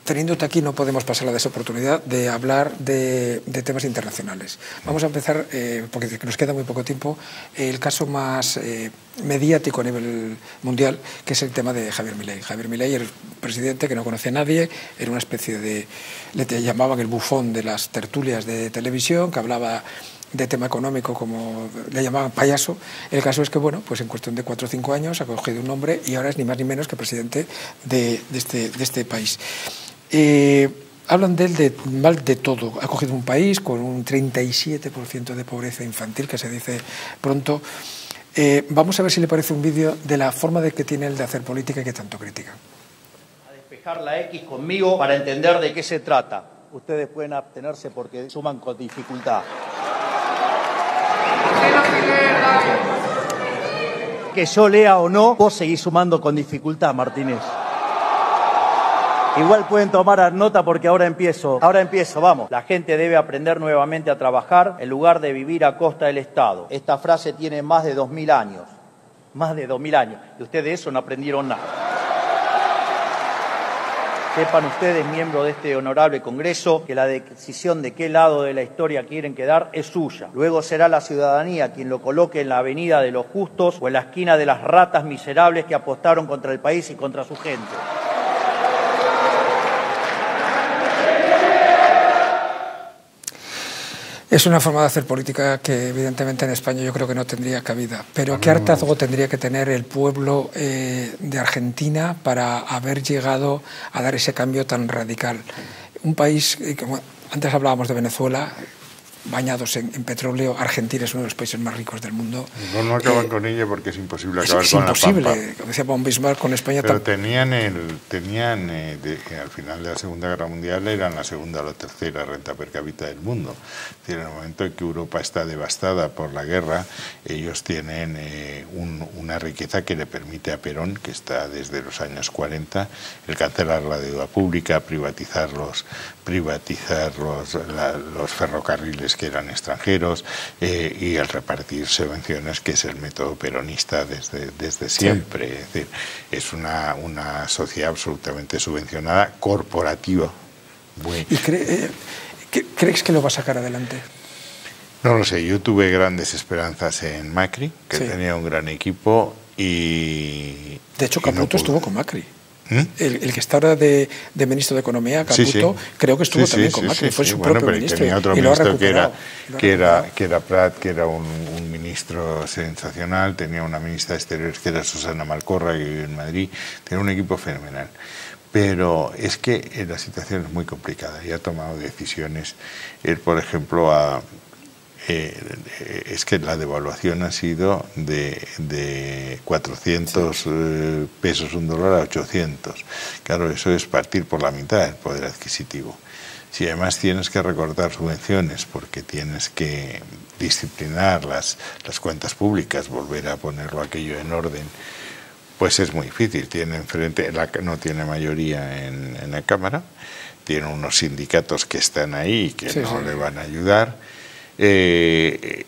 A: Teniéndote aquí no podemos pasar la desoportunidad de hablar de temas internacionales. Vamos a empezar, porque nos queda muy poco tiempo, el caso más mediático a nivel mundial, que es el tema de Javier Milei. Javier Milei era el presidente que no conocía a nadie, era una especie de... le llamaban el bufón de las tertulias de televisión, que hablaba de tema económico, como le llamaban payaso. El caso es que, bueno, pues en cuestión de 4 o 5 años ha cogido un nombre y ahora es ni más ni menos que presidente de este país. Hablan de él mal de todo. Ha cogido un país con un 37% de pobreza infantil, que se dice pronto. Vamos a ver si le parece un vídeo de la forma de que tiene él de hacer política y que tanto critica.
D: A despejar la X conmigo para entender de qué se trata. Ustedes pueden abstenerse porque suman con dificultad. Que yo lea o no, vos seguís sumando con dificultad, Martínez. Igual pueden tomar nota porque ahora empiezo, vamos. La gente debe aprender nuevamente a trabajar en lugar de vivir a costa del Estado. Esta frase tiene más de 2000 años. Más de 2000 años. Y ustedes de eso no aprendieron nada. Sepan ustedes, miembros de este honorable Congreso, que la decisión de qué lado de la historia quieren quedar es suya. Luego será la ciudadanía quien lo coloque en la avenida de los justos o en la esquina de las ratas miserables que apostaron contra el país y contra su gente.
A: Es una forma de hacer política que evidentemente en España yo creo que no tendría cabida. Pero ¿qué hartazgo tendría que tener el pueblo de Argentina para haber llegado a dar ese cambio tan radical? Un país, como antes hablábamos de Venezuela, bañados en petróleo. Argentina es uno de los países más ricos del mundo.
B: No acaban con ella porque es imposible acabar con la Pampa.
A: Es imposible, como decía von Bismarck, con España.
B: Pero tenían al final de la Segunda Guerra Mundial eran la segunda o la tercera renta per cápita del mundo. Es decir, en el momento en que Europa está devastada por la guerra, ellos tienen una riqueza que le permite a Perón, que está desde los años 40, el cancelar la deuda pública, privatizar los ferrocarriles que eran extranjeros y el repartir subvenciones, que es el método peronista desde siempre. Sí. Es decir, es una sociedad absolutamente subvencionada, corporativa.
A: ¿Y crees que lo va a sacar adelante?
B: No lo sé, yo tuve grandes esperanzas en Macri, que tenía un gran equipo y...
A: De hecho, Caputo estuvo con Macri. El que está ahora de ministro de Economía, Caputo, creo que estuvo también con Macri, fue su propio ministro.
B: Tenía otro ministro que era Prat, que era un ministro sensacional, tenía una ministra de Exteriores que era Susana Malcorra, que vive en Madrid, tenía un equipo fenomenal. Pero es que la situación es muy complicada y ha tomado decisiones. Él, por ejemplo, es que la devaluación ha sido de 400 pesos un dólar a 800. Claro, eso es partir por la mitad del poder adquisitivo. Si además tienes que recortar subvenciones porque tienes que disciplinar las cuentas públicas, volver a ponerlo aquello en orden, pues es muy difícil. No tiene mayoría en la Cámara, tiene unos sindicatos que están ahí y que no le van a ayudar. Él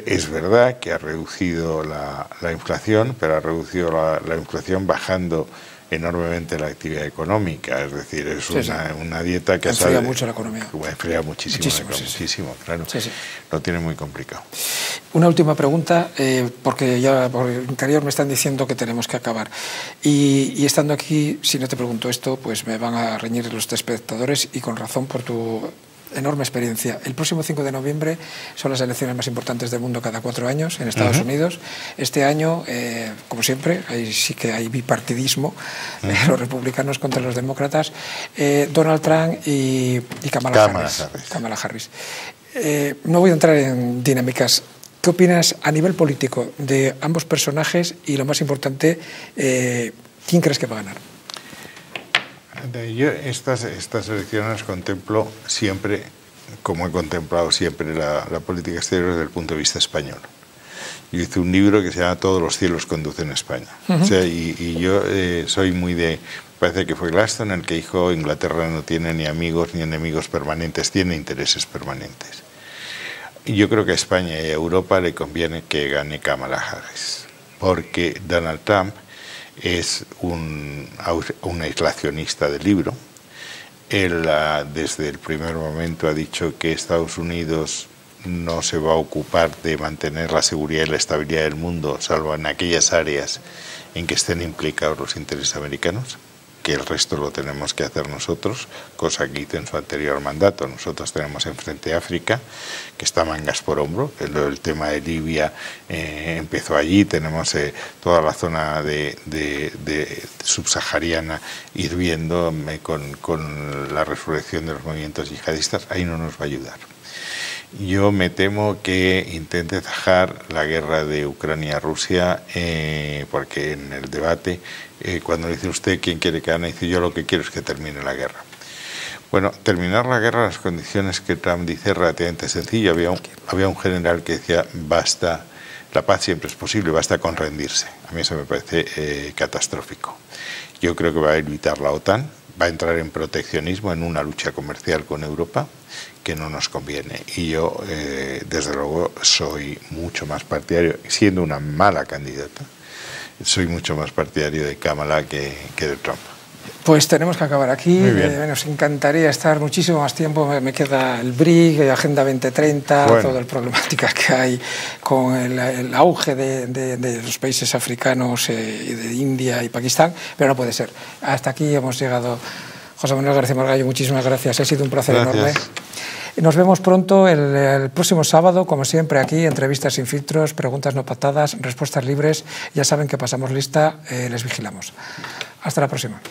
B: es verdad que ha reducido la inflación, pero ha reducido la inflación bajando enormemente la actividad económica. Es decir, es una dieta que
A: enfría mucho la economía.
B: Enfría muchísimo, claro. Lo tiene muy complicado.
A: Una última pregunta, porque ya por el interior me están diciendo que tenemos que acabar. Y estando aquí, si no te pregunto esto, pues me van a reñir los espectadores, y con razón, por tu enorme experiencia. El próximo 5 de noviembre son las elecciones más importantes del mundo cada 4 años en Estados Unidos. Este año, como siempre, ahí sí que hay bipartidismo, los republicanos contra los demócratas, Donald Trump y Kamala Harris. No voy a entrar en dinámicas. ¿Qué opinas a nivel político de ambos personajes? Y lo más importante, ¿quién crees que va a ganar?
B: Yo estas elecciones contemplo siempre, como he contemplado siempre la política exterior desde el punto de vista español. Yo hice un libro que se llama Todos los cielos conducen a España. O sea, y yo soy muy parece que fue Gladstone el que dijo: Inglaterra no tiene ni amigos ni enemigos permanentes, tiene intereses permanentes. Y yo creo que a España y a Europa le conviene que gane Kamala Harris, porque Donald Trump es un aislacionista del libro. Él desde el primer momento ha dicho que Estados Unidos no se va a ocupar de mantener la seguridad y la estabilidad del mundo, salvo en aquellas áreas en que estén implicados los intereses americanos, que el resto lo tenemos que hacer nosotros, cosa que hizo en su anterior mandato. Nosotros tenemos enfrente África, que está mangas por hombro. El tema de Libia empezó allí. Tenemos toda la zona de subsahariana hirviendo con la resurrección de los movimientos yihadistas. Ahí no nos va a ayudar. Yo me temo que intente zajar la guerra de Ucrania-Rusia, porque en el debate, cuando le dice usted quién quiere que gane, dice: yo lo que quiero es que termine la guerra. Bueno, terminar la guerra en las condiciones que Trump dice es relativamente sencillo. Había un general que decía: basta, la paz siempre es posible, basta con rendirse. A mí eso me parece catastrófico. Yo creo que va a evitar la OTAN. va a entrar en proteccionismo, en una lucha comercial con Europa que no nos conviene. Y yo, desde luego, soy mucho más partidario, siendo una mala candidata, soy mucho más partidario de Kamala que de Trump.
A: Pues tenemos que acabar aquí. Nos encantaría estar muchísimo más tiempo. Me queda el BRIC, Agenda 2030, toda la problemática que hay con el auge de los países africanos y de India y Pakistán, pero no puede ser. Hasta aquí hemos llegado. José Manuel García Margallo, muchísimas gracias. Ha sido un placer enorme. Nos vemos pronto el próximo sábado, como siempre, aquí, entrevistas sin filtros, preguntas no pactadas, respuestas libres. Ya saben que pasamos lista, les vigilamos. Hasta la próxima.